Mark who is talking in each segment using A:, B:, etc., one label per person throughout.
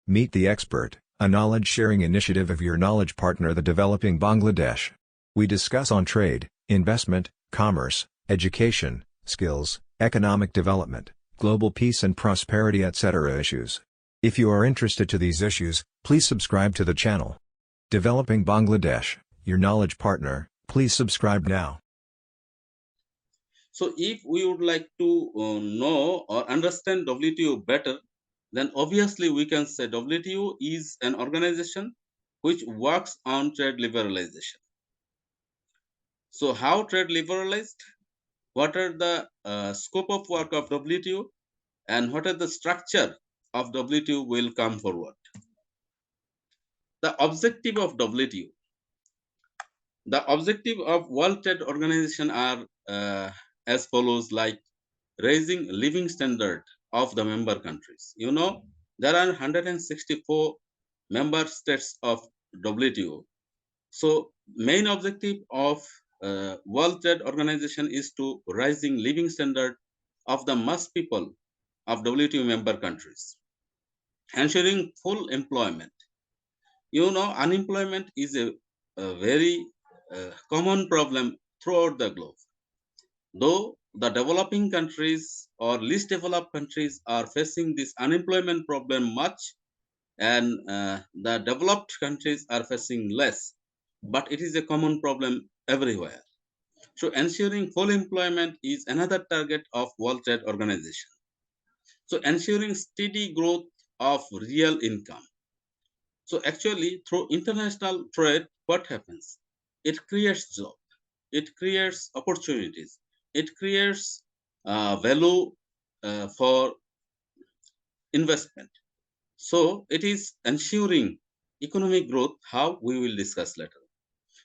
A: Meet the Expert, a knowledge-sharing initiative of your knowledge partner, the Developing Bangladesh. We discuss on trade, investment, commerce, education, skills, economic development, global peace and prosperity, etc. issues. If you are interested to these issues, please subscribe to the channel. Developing Bangladesh, your knowledge partner, please subscribe now.
B: So if we would like to know or understand WTO better, then obviously we can say WTO is an organization which works on trade liberalization. So how trade liberalized? What are the scope of work of WTO, and what are the structure of WTO will come forward. The objective of WTO. The objective of World Trade Organization are as follows, like raising living standard of the member countries. You know, there are 164 member states of WTO. So main objective of World Trade Organization is to raising living standard of the mass people of WTO member countries, ensuring full employment. You know, unemployment is a very common problem throughout the globe. Though the developing countries or least developed countries are facing this unemployment problem much, and the developed countries are facing less, but it is a common problem everywhere. So ensuring full employment is another target of World Trade Organization. So ensuring steady growth of real income. So actually, through international trade, what happens? It creates job, it creates opportunities, it creates value for investment. So it is ensuring economic growth, how we will discuss later.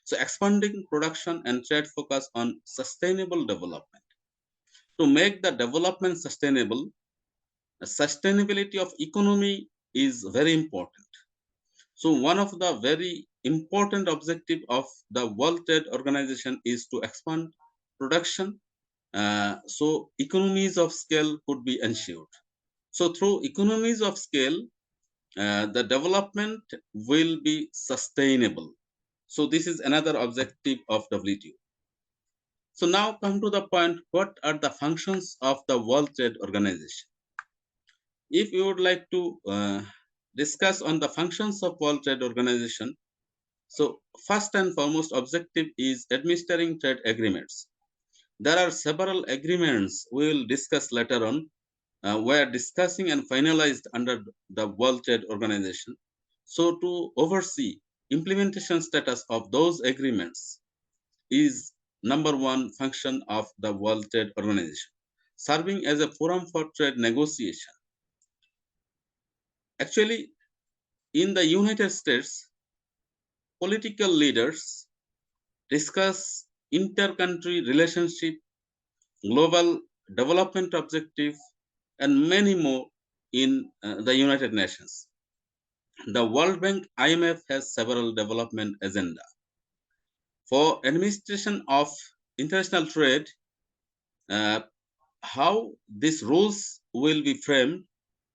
B: So expanding production and trade focus on sustainable development. To make the development sustainable, the sustainability of economy is very important. So one of the very important objective of the World Trade Organization is to expand production. So economies of scale could be ensured. So through economies of scale, the development will be sustainable. So this is another objective of WTO. So now come to the point, what are the functions of the World Trade Organization? If you would like to discuss on the functions of World Trade Organization, so first and foremost objective is administering trade agreements. There are several agreements we will discuss later on, were discussing and finalized under the World Trade Organization. So to oversee implementation status of those agreements is number one function of the World Trade Organization, serving as a forum for trade negotiation. Actually, in the United States, political leaders discuss inter-country relationship, global development objective, and many more in the United Nations. The World Bank, IMF has several development agenda. For administration of international trade, how these rules will be framed,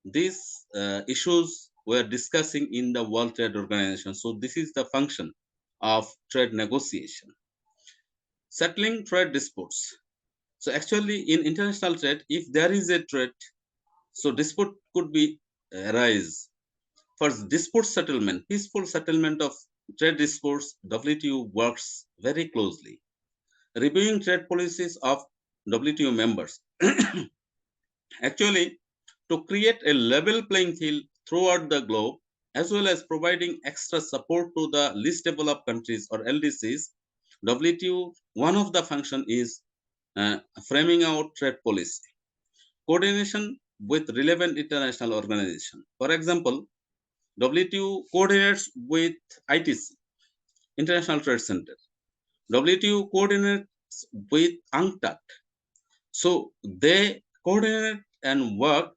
B: these issues were discussing in the World Trade Organization. So this is the function of trade negotiation. Settling trade disputes. So actually in international trade, if there is a trade, so dispute could be arise. For dispute settlement, peaceful settlement of trade disputes, WTO works very closely. Reviewing trade policies of WTO members. Actually, to create a level playing field throughout the globe, as well as providing extra support to the least developed countries or LDCs, WTO, one of the function is framing out trade policy. Coordination with relevant international organizations. For example, WTO coordinates with ITC, International Trade Center. WTO coordinates with UNCTAD. So they coordinate and work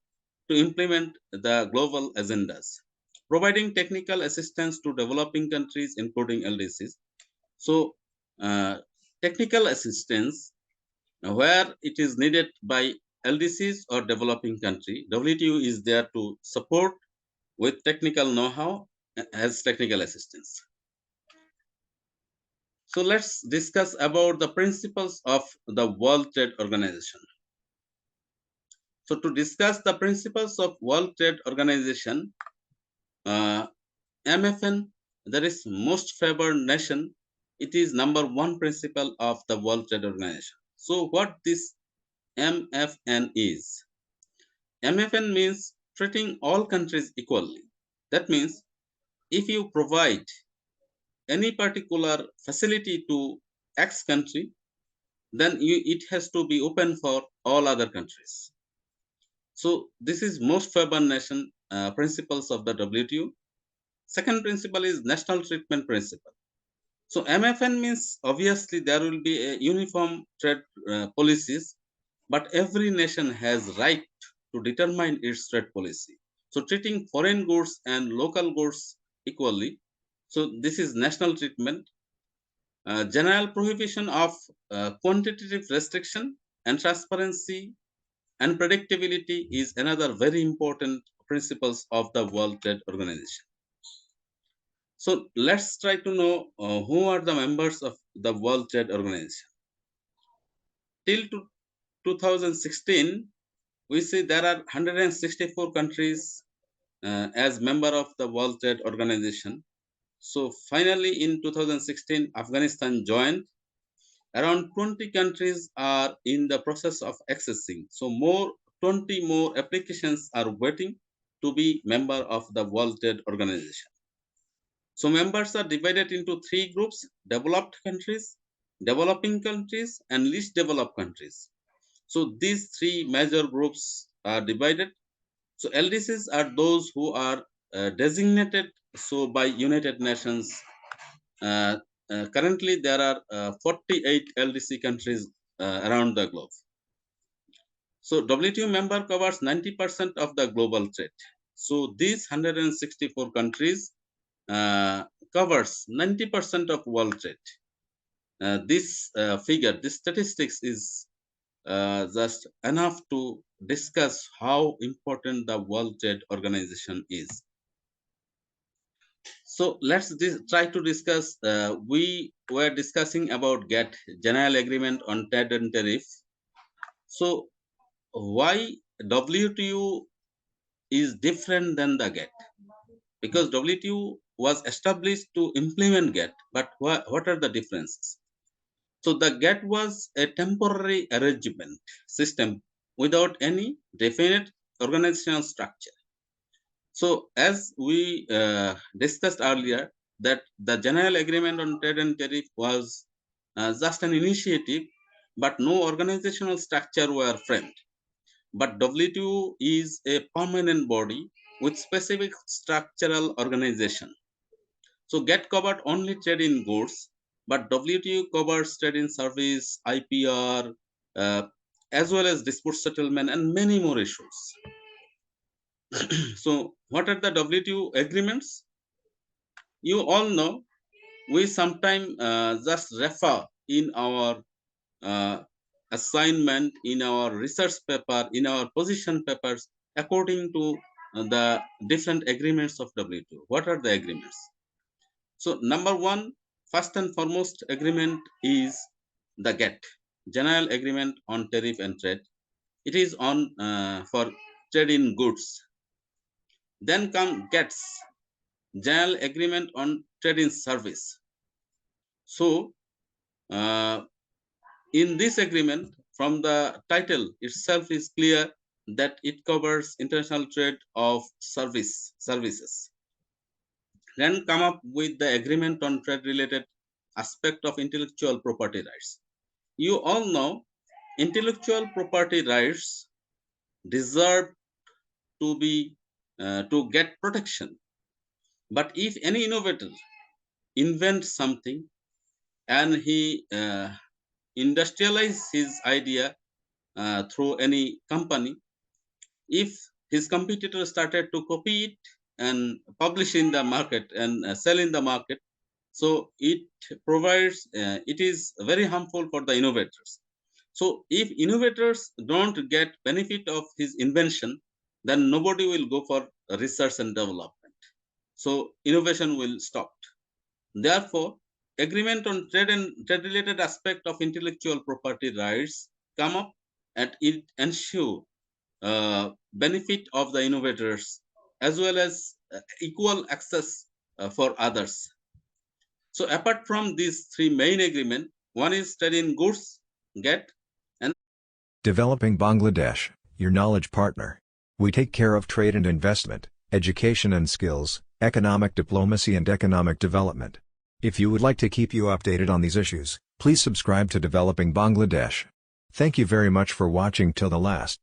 B: to implement the global agendas, providing technical assistance to developing countries, including LDCs. So technical assistance, where it is needed by LDCs or developing country, WTO is there to support with technical know-how as technical assistance. So let's discuss about the principles of the World Trade Organization. So to discuss the principles of World Trade Organization, uh, MFN, that is most favored nation, it is number one principle of the World Trade Organization. So what this MFN is? MFN means treating all countries equally. That means if you provide any particular facility to X country, then it has to be open for all other countries. So this is most favored nation principles of the WTO. Second principle is national treatment principle. So MFN means obviously there will be a uniform trade policies, but every nation has right to determine its trade policy. So treating foreign goods and local goods equally. So this is national treatment. General prohibition of quantitative restriction and transparency and predictability is another very important principles of the World Trade Organization. So let's try to know who are the members of the World Trade Organization. Till 2016, we see there are 164 countries as member of the World Trade Organization. So finally in 2016, Afghanistan joined. Around 20 countries are in the process of accessing. So 20 more applications are waiting to be member of the World Trade Organization. So members are divided into three groups: developed countries, developing countries, and least developed countries. So these three major groups are divided. So LDCs are those who are designated so by United Nations. Uh, Currently, there are 48 LDC countries around the globe. So WTO member covers 90% of the global trade. So these 164 countries covers 90% of world trade. This figure, this statistics is just enough to discuss how important the World Trade Organization is. So let's try to discuss. We were discussing about GATT, General Agreement on Trade and Tariff. So why WTO is different than the GATT? Because WTO was established to implement GATT, but what are the differences? So the GATT was a temporary arrangement system without any definite organizational structure. So as we discussed earlier, that the General Agreement on Trade and Tariff was just an initiative, but no organizational structure were framed. But WTO is a permanent body with specific structural organization. So GATT covered only trade in goods, but WTO covers trade in service, IPR, uh, as well as dispute settlement and many more issues. So what are the WTO agreements? You all know we sometimes just refer in our uh, assignment, in our research paper, in our position papers, according to the different agreements of WTO. What are the agreements? So number one, first and foremost agreement is the GATT, General Agreement on Tariff and Trade. It is on for trade in goods. Then come GATT's, General Agreement on Trade in Service. So uh, in this agreement, from the title itself is clear that it covers international trade of services. Then come up with the agreement on trade related aspect of intellectual property rights. You all know intellectual property rights deserve to be to get protection. But if any innovator invents something and he industrialize his idea through any company, if his competitor started to copy it and publish in the market and sell in the market, so it provides it is very harmful for the innovators. So if innovators don't get benefit of his invention, then nobody will go for research and development. So innovation will stop. Therefore, agreement on trade and trade-related aspect of intellectual property rights come up, and it ensure benefit of the innovators as well as equal access for others. So apart from these three main agreements, one is trade in goods, GATT, and
A: Developing Bangladesh, your knowledge partner. We take care of trade and investment, education and skills, economic diplomacy and economic development. If you would like to keep you updated on these issues, please subscribe to Developing Bangladesh. Thank you very much for watching till the last.